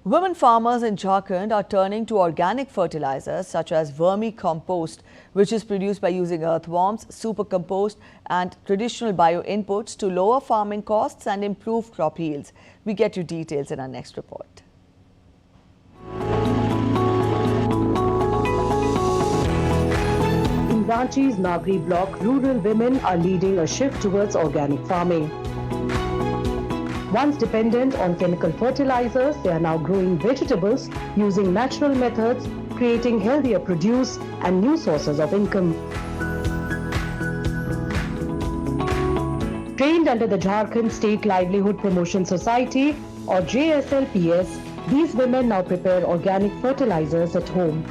Women farmers in Jharkhand are turning to organic fertilizers such as vermicompost, which is produced by using earthworms, supercompost and traditional bio inputs to lower farming costs and improve crop yields. We get you details in our next report. In Ranchi's Nagri block, rural women are leading a shift towards organic farming. Once dependent on chemical fertilizers, they are now growing vegetables using natural methods, creating healthier produce and new sources of income. Trained under the Jharkhand State Livelihood Promotion Society or JSLPS, these women now prepare organic fertilizers at home.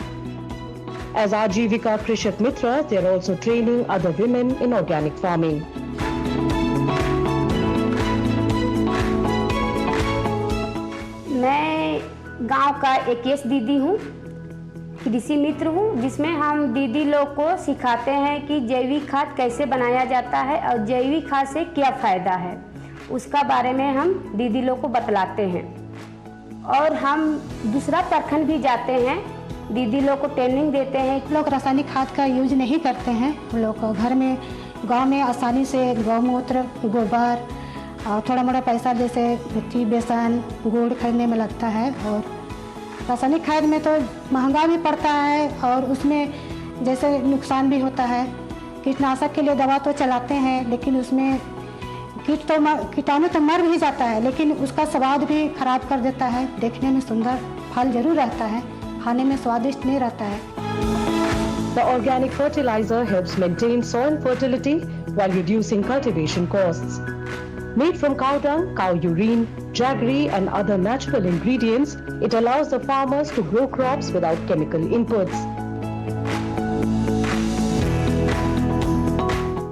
As Ajivika Krishak Mitra, they are also training other women in organic farming. मैं गांव का एक दीदी हूँ, कृषि मित्र हूँ, जिसमें हम दीदी लोग को सिखाते हैं कि जैविक खाद कैसे बनाया जाता है और जैविक खाद से क्या फ़ायदा है, उसका बारे में हम दीदी लोग को बतलाते हैं। और हम दूसरा प्रखंड भी जाते हैं, दीदी लोग को ट्रेनिंग देते हैं। लोग रासायनिक खाद का यूज नहीं करते हैं, लोग घर में गांव में आसानी से गौमूत्र, गोबर और थोड़ा मोड़ा पैसा जैसे मिट्टी, बेसन, गुड़ खरीदने में लगता है। और रासायनिक खाद में तो महंगा भी पड़ता है और उसमें जैसे नुकसान भी होता है। कीटनाशक के लिए दवा तो चलाते हैं, लेकिन उसमें कीटाणु तो मर भी जाता है, लेकिन उसका स्वाद भी खराब कर देता है। देखने में सुंदर फल जरूर रहता है, खाने में स्वादिष्ट नहीं रहता है। The organic fertilizer helps maintain soil fertility while reducing cultivation costs. Made from cow dung, cow urine, jaggery and other natural ingredients, it allows the farmers to grow crops without chemical inputs.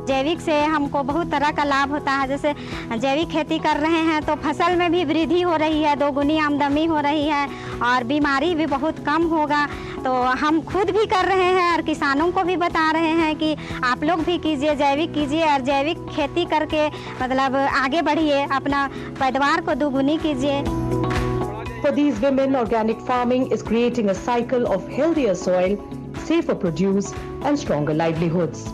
जैविक से हमको बहुत तरह का लाभ होता है। जैसे जैविक खेती कर रहे हैं तो फसल में भी वृद्धि हो रही है, दोगुनी आमदनी हो रही है और बीमारी भी बहुत कम होगा। तो हम खुद भी कर रहे हैं और किसानों को भी बता रहे हैं कि आप लोग भी कीजिए, जैविक कीजिए और जैविक खेती करके मतलब आगे बढ़िए, अपना पैदावार को दोगुनी कीजिए। For these women, organic farming is creating a cycle of healthier soil, safer produce and stronger livelihoods.